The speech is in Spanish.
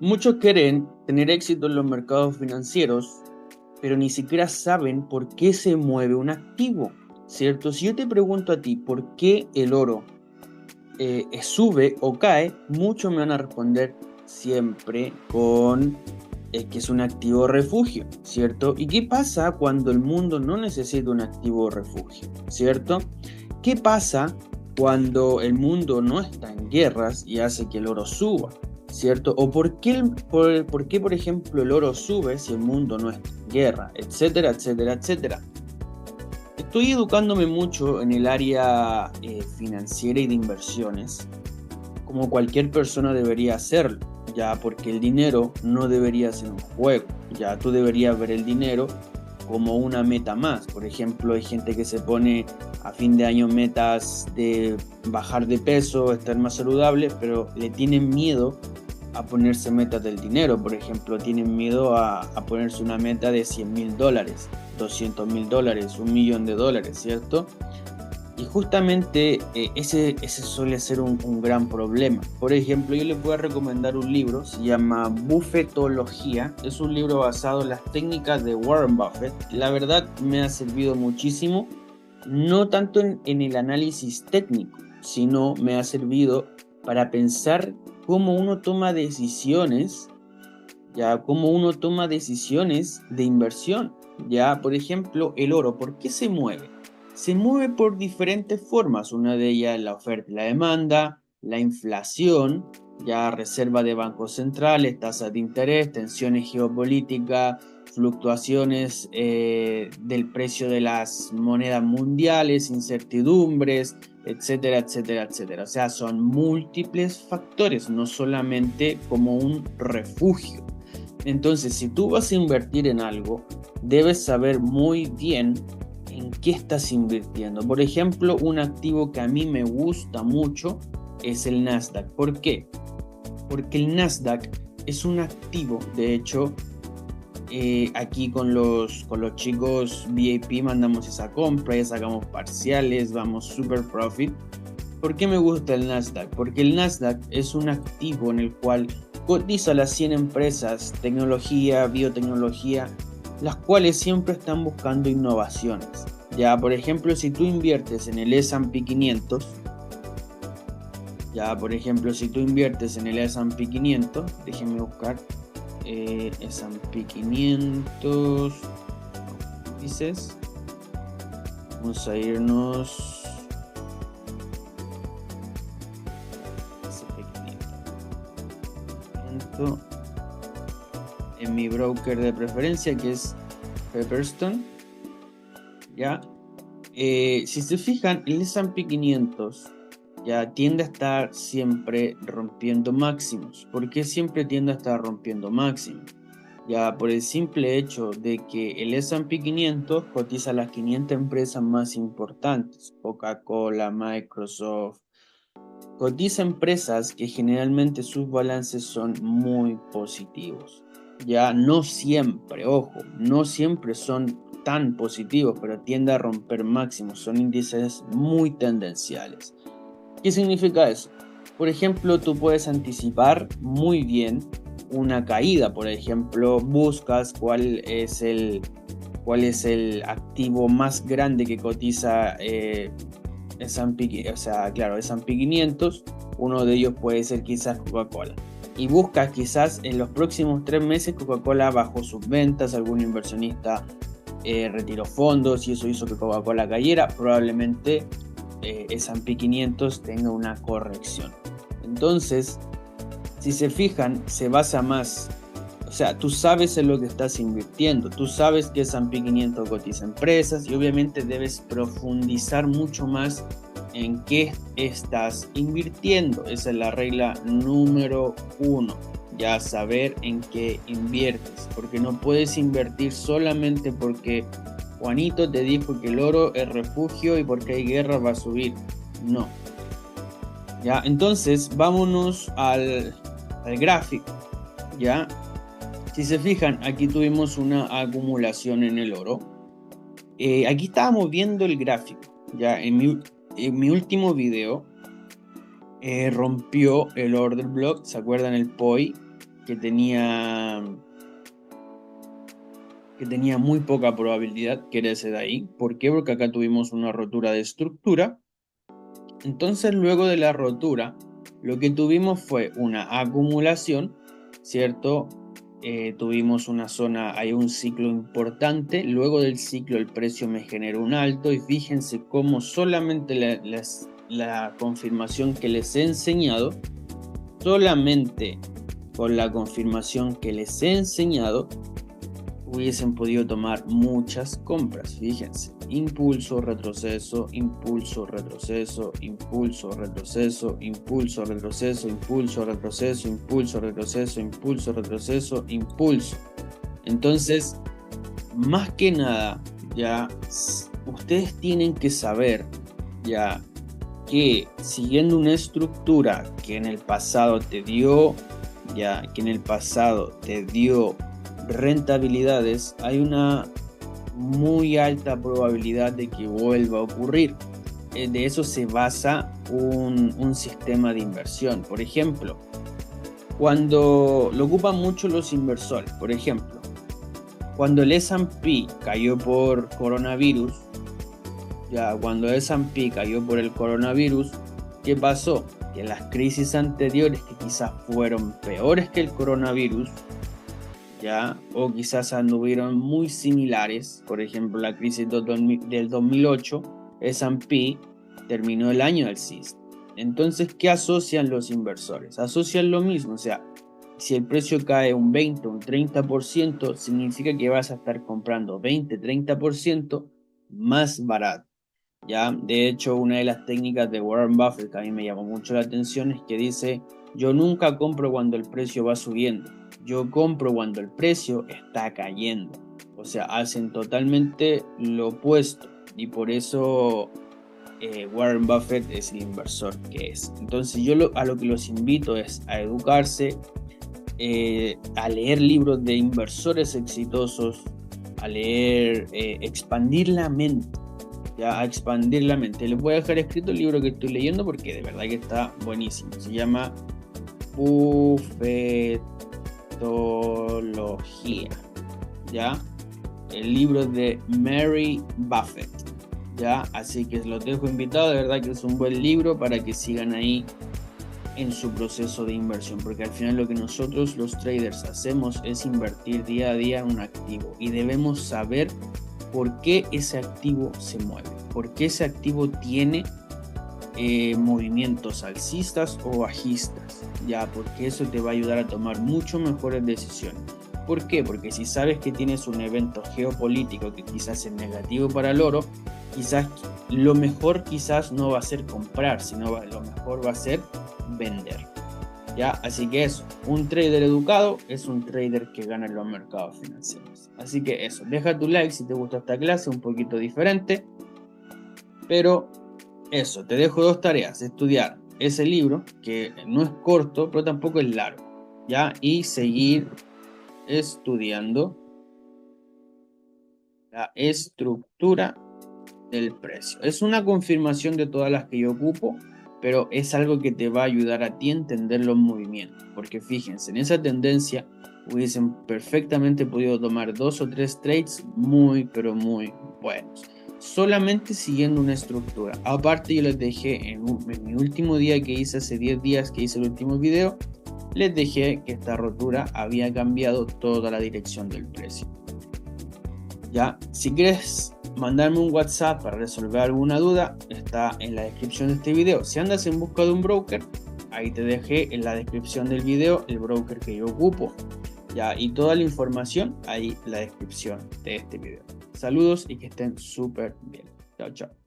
Muchos quieren tener éxito en los mercados financieros, pero ni siquiera saben por qué se mueve un activo, ¿cierto? Si yo te pregunto a ti por qué el oro sube o cae, muchos me van a responder siempre con que es un activo refugio, ¿cierto? ¿Y qué pasa cuando el mundo no necesita un activo refugio, ¿cierto? ¿Qué pasa cuando el mundo no está en guerras y hace que el oro suba, ¿cierto? ¿O por qué, por ejemplo, el oro sube si el mundo no está en guerra, etcétera, etcétera, etcétera? Estoy educándome mucho en el área financiera y de inversiones, como cualquier persona debería hacerlo, ya porque el dinero no debería ser un juego, ya tú deberías ver el dinero como una meta más. Por ejemplo, hay gente que se pone a fin de año metas de bajar de peso, estar más saludable, pero le tienen miedo a ponerse metas del dinero. Por ejemplo, tienen miedo a ponerse una meta de $100.000, $200.000, $1.000.000, ¿cierto? Y justamente ese suele ser un gran problema. Por ejemplo, yo les voy a recomendar un libro, se llama Buffetología. Es un libro basado en las técnicas de Warren Buffett. La verdad me ha servido muchísimo, no tanto en el análisis técnico, sino me ha servido para pensar cómo uno toma decisiones, ya cómo uno toma decisiones de inversión. Ya, por ejemplo, el oro, ¿por qué se mueve? Se mueve por diferentes formas. Una de ellas es la oferta y la demanda, la inflación, ya reserva de bancos centrales, tasas de interés, tensiones geopolíticas, fluctuaciones del precio de las monedas mundiales, incertidumbres, etcétera, etcétera, etcétera. O sea, son múltiples factores, no solamente como un refugio. Entonces, si tú vas a invertir en algo, debes saber muy bien en qué estás invirtiendo. Por ejemplo, un activo que a mí me gusta mucho es el Nasdaq. ¿Por qué? Porque el Nasdaq es un activo, de hecho, aquí con los chicos VIP mandamos esa compra, ya sacamos parciales, vamos super profit. ¿Por qué me gusta el Nasdaq? Porque el Nasdaq es un activo en el cual cotiza las 100 empresas, tecnología, biotecnología, las cuales siempre están buscando innovaciones. Ya, por ejemplo, si tú inviertes en el S&P 500, ya, por ejemplo, si tú inviertes en el S&P 500, déjenme buscar S&P 500, dices, vamos a irnos S&P 500 en mi broker de preferencia, que es Pepperstone. ¿Ya? Si se fijan, el S&P 500 ya tiende a estar siempre rompiendo máximos. ¿Por qué siempre tiende a estar rompiendo máximos? Ya por el simple hecho de que el S&P 500 cotiza las 500 empresas más importantes, Coca-Cola, Microsoft, cotiza empresas que generalmente sus balances son muy positivos. Ya no siempre, ojo, no siempre son tan positivos, pero tiende a romper máximos, son índices muy tendenciales. ¿Qué significa eso? Por ejemplo, tú puedes anticipar muy bien una caída. Por ejemplo, buscas cuál es el activo más grande que cotiza S&P, o sea, claro, S&P 500, uno de ellos puede ser quizás Coca-Cola. Y buscas quizás en los próximos 3 meses Coca-Cola bajó sus ventas, algún inversionista retiró fondos y eso hizo que Coca-Cola cayera, probablemente S&P 500 tenga una corrección. Entonces, si se fijan, se basa más, o sea, tú sabes en lo que estás invirtiendo, tú sabes que S&P 500 cotiza empresas y obviamente debes profundizar mucho más en qué estás invirtiendo. Esa es la regla número 1, ya saber en qué inviertes, porque no puedes invertir solamente porque Juanito te dijo que el oro es refugio y porque hay guerra va a subir. No. Ya, entonces vámonos al gráfico. Ya, si se fijan, aquí tuvimos una acumulación en el oro. Aquí estábamos viendo el gráfico. Ya, en mi último video rompió el order block. ¿Se acuerdan el POI? Que tenía muy poca probabilidad que era ese de ahí. ¿Por qué? Porque acá tuvimos una rotura de estructura. Entonces, luego de la rotura, lo que tuvimos fue una acumulación, ¿cierto? Tuvimos una zona, hay un ciclo importante. Luego del ciclo el precio me generó un alto, y fíjense cómo solamente la confirmación que les he enseñado, solamente con la confirmación que les he enseñado, hubiesen podido tomar muchas compras. Fíjense, impulso, retroceso, impulso, retroceso, impulso, retroceso, impulso, retroceso, impulso, retroceso, impulso, retroceso, impulso, retroceso, impulso. Entonces, más que nada, ya ustedes tienen que saber ya que siguiendo una estructura que en el pasado te dio rentabilidades, hay una muy alta probabilidad de que vuelva a ocurrir. De eso se basa un sistema de inversión. Por ejemplo, cuando lo ocupan mucho los inversores, por ejemplo, cuando el S&P cayó por coronavirus, cuando el S&P cayó por el coronavirus, ¿qué pasó? Que las crisis anteriores, que quizás fueron peores que el coronavirus, o quizás anduvieron muy similares, por ejemplo la crisis del 2008, S&P terminó el año alcista. Entonces, ¿qué asocian los inversores? Asocian lo mismo, o sea, si el precio cae un 20, un 30%, significa que vas a estar comprando 20, 30% más barato. De hecho, una de las técnicas de Warren Buffett que a mí me llamó mucho la atención es que dice: yo nunca compro cuando el precio va subiendo, yo compro cuando el precio está cayendo. O sea, hacen totalmente lo opuesto, y por eso Warren Buffett es el inversor que es. Entonces yo a lo que los invito es a educarse, a leer libros de inversores exitosos, a leer, expandir la mente. A expandir la mente. Les voy a dejar escrito el libro que estoy leyendo porque de verdad que está buenísimo. Se llama Buffetología. El libro de Mary Buffett. Así que los dejo invitados. De verdad que es un buen libro para que sigan ahí en su proceso de inversión, porque al final lo que nosotros los traders hacemos es invertir día a día en un activo, y debemos saber por qué ese activo se mueve, por qué ese activo tiene movimientos alcistas o bajistas, porque eso te va a ayudar a tomar mucho mejores decisiones. ¿Por qué? Porque si sabes que tienes un evento geopolítico que quizás es negativo para el oro, quizás lo mejor no va a ser comprar, sino lo mejor va a ser vender. Así que eso, un trader educado es un trader que gana en los mercados financieros. Así que eso, deja tu like si te gustó esta clase, un poquito diferente, pero eso, te dejo dos tareas: estudiar ese libro, que no es corto, pero tampoco es largo, y seguir estudiando la estructura del precio. Es una confirmación de todas las que yo ocupo, pero es algo que te va a ayudar a ti a entender los movimientos, porque fíjense, en esa tendencia hubiesen perfectamente podido tomar 2 o 3 trades muy, pero muy buenos, solamente siguiendo una estructura. Aparte, yo les dejé en mi último día que hice, hace 10 días que hice el último video, les dejé que esta rotura había cambiado toda la dirección del precio. Si quieres mandarme un WhatsApp para resolver alguna duda, está en la descripción de este video. Si andas en busca de un broker, ahí te dejé en la descripción del video el broker que yo ocupo, y toda la información ahí en la descripción de este video. Saludos y que estén súper bien. Chao, chao.